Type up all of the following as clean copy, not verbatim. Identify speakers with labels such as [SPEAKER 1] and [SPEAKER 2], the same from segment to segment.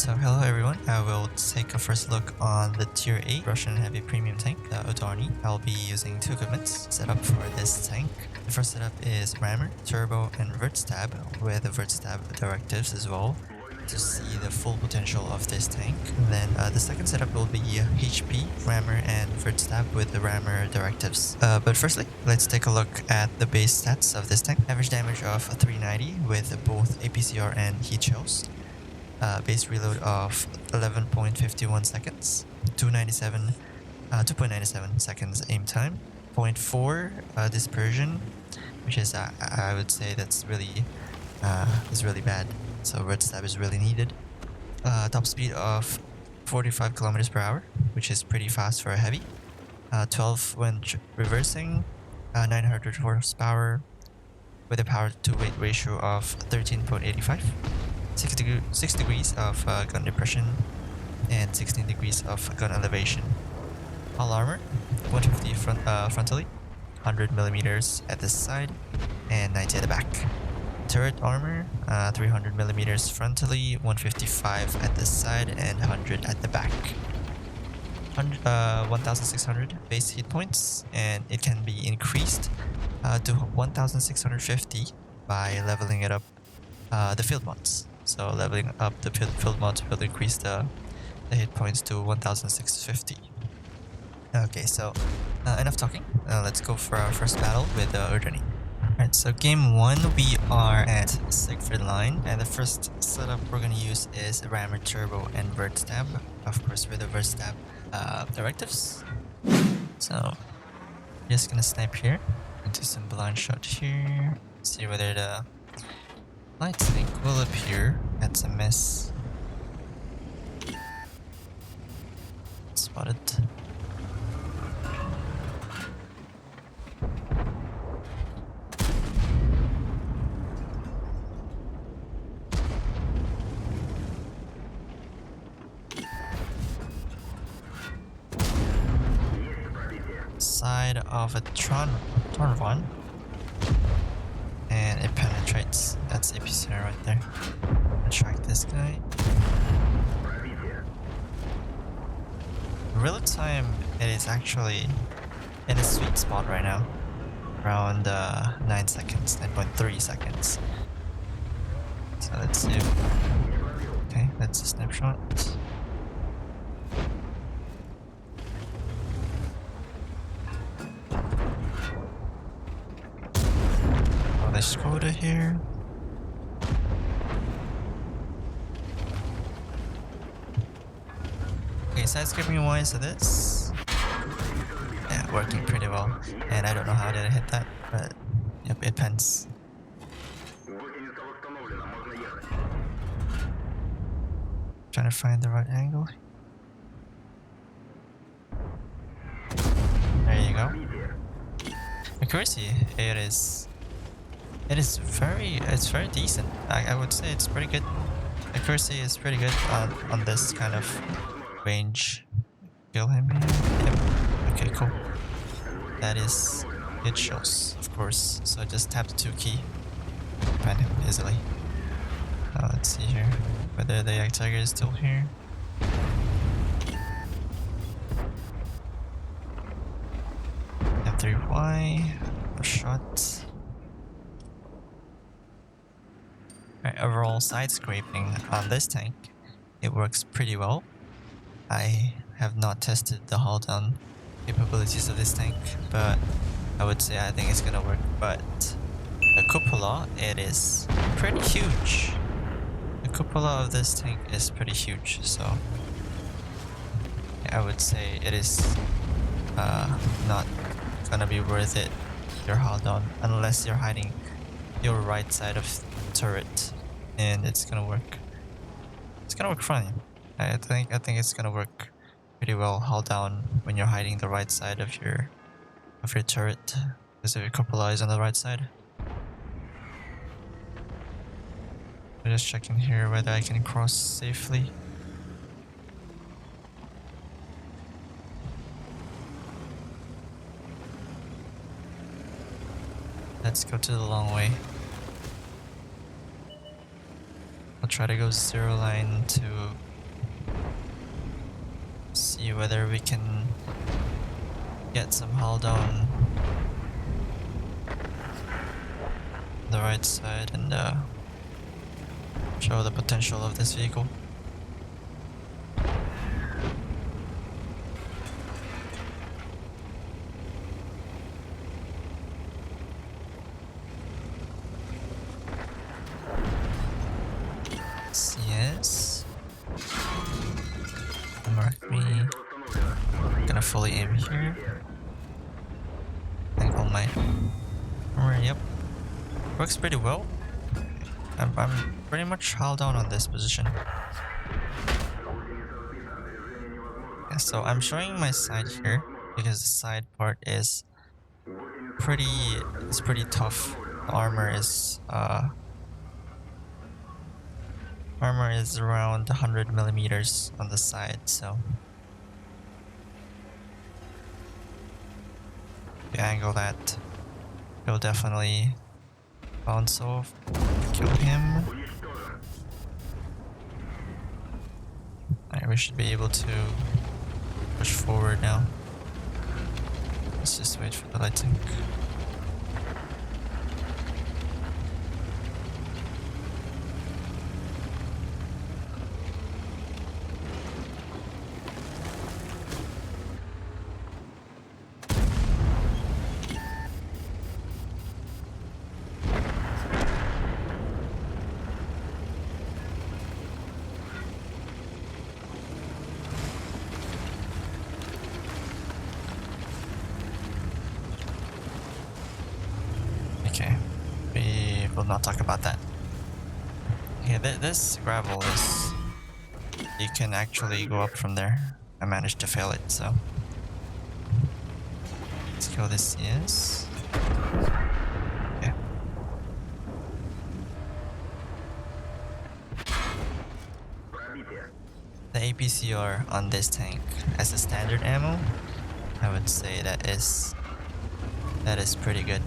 [SPEAKER 1] So hello everyone, I will take a first look on the tier 8 Russian heavy premium tank, the Udarniy. I'll be using two equipments set up for this tank. The first setup is rammer, turbo, and vert stab with the vert stab directives as well to see the full potential of this tank. And then the second setup will be HP, rammer, and vert stab with the rammer directives. But firstly, let's take a look at the base stats of this tank. Average damage of 390 with both APCR and heat shells. Base reload of 11.51 seconds, 2.97 seconds aim time, 0.4 dispersion, which is I would say that's really bad. So red stab is really needed. Top speed of 45 kilometers per hour, which is pretty fast for a heavy. 12 when reversing, 900 horsepower with a power to weight ratio of 13.85. 6 degrees of gun depression and 16 degrees of gun elevation. All armor 150 frontally, 100 millimeters at the side, and 90 at the back. Turret armor 300 millimeters frontally, 155 at the side, and 100 at the back. 1600 base hit points, and it can be increased to 1650 by leveling it up the field mods. So leveling up the field mods will increase the hit points to 1650. Okay, so enough talking. Let's go for our first battle with Udarniy. Alright, so game 1 we are at Siegfried line, and the first setup we're going to use is rammer, turbo, and vert stab. Of course with the vert stab directives. So just gonna snipe here and do some blind shot here. See whether the light tank will appear. That's a miss. Spotted. Side of a Tron 1. And it penetrates. That's APCR right there. Attract this guy. Real time, it is actually in a sweet spot right now. Around 9 seconds, 9.3 seconds. So let's see. Okay, that's a snapshot. There's Skoda here. Okay, side scraping wise of this. Yeah, working pretty well. And I don't know how did I hit that, but yep, it pens. Trying to find the right angle. There you go. Accuracy, it's very decent. I would say it's pretty good. Accuracy is pretty good on this kind of range. Kill him here. Yep. Okay, cool. That is it shows, of course. So just tap the 2 key. Find him easily. Let's see here whether the Yak Tiger is still here. M3Y. A shot. Right, overall side scraping on this tank, it works pretty well. I have not tested the hull down capabilities of this tank, but I would say I think it's gonna work. But the cupola, it is pretty huge. The cupola of this tank is pretty huge, so I would say it is not gonna be worth it your hull down unless you're hiding your right side of turret, and it's gonna work. It's gonna work fine. I think it's gonna work pretty well hull down when you're hiding the right side of your turret, because if your cupola is on the right side. I'm just checking here whether I can cross safely. Let's go to the long way. I'll try to go 0 line to whether we can get some hull down the right side and show the potential of this vehicle. Yes. Mark me. Gonna fully aim here. Angle my armor. Yep. Works pretty well. I'm pretty much hull down on this position. Yeah, so I'm showing my side here because the side part is pretty tough. The armor is around 100 millimeters on the side, so if you angle that, you'll definitely bounce off, kill him. Alright, we should be able to push forward now. Let's just wait for the light tank. Okay, we will not talk about that. Okay, this gravel is... you can actually go up from there. I managed to fail it, so... let's kill this, yes. Okay. The APCR on this tank as a standard ammo, I would say that is pretty good.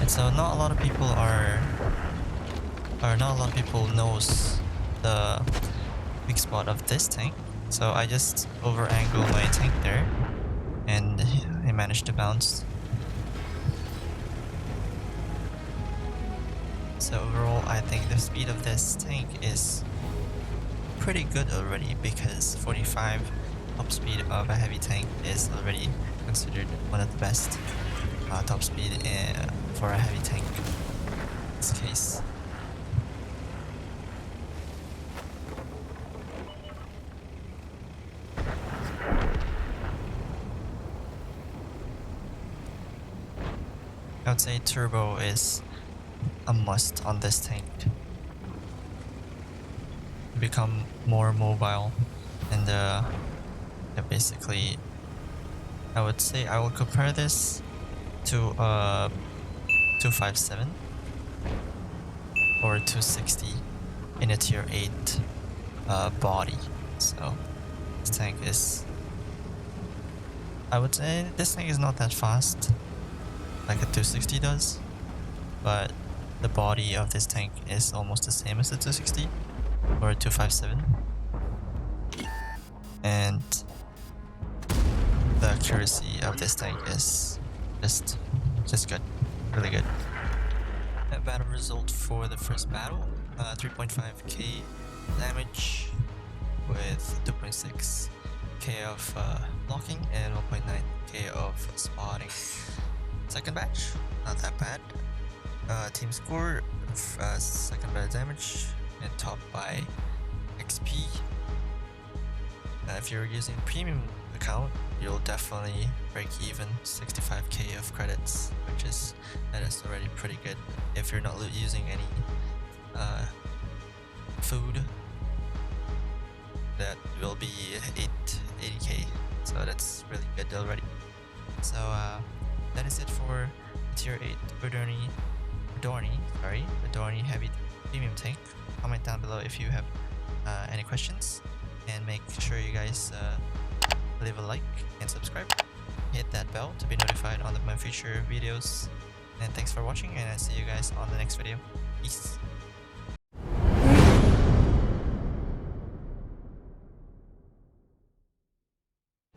[SPEAKER 1] So not a lot of people not a lot of people knows the weak spot of this tank. So I just over angle my tank there, and it managed to bounce. So overall, I think the speed of this tank is pretty good already, because 45 top speed of a heavy tank is already considered one of the best top speed for a heavy tank in this case. I would say turbo is a must on this tank to become more mobile, and basically I would say I will compare this to 257 or 260 in a tier 8 body. So this tank is, I would say this tank is not that fast like a 260 does, but the body of this tank is almost the same as the 260 or 257, and the accuracy of this tank is just good, really good. That battle result for the first battle, 3.5k damage with 2.6k of blocking and 1.9k of spotting. Second batch, not that bad. Team score, second battle damage and topped by XP. If you're using premium account, you'll definitely break even 65k of credits, that is already pretty good. If you're not using any food, that will be 80k, so that's really good already. So that is it for tier 8 Udarniy heavy premium tank. Comment down below if you have any questions, and make sure you guys leave a like and subscribe. Hit that bell to be notified on my future videos. And thanks for watching, and I'll see you guys on the next video. Peace.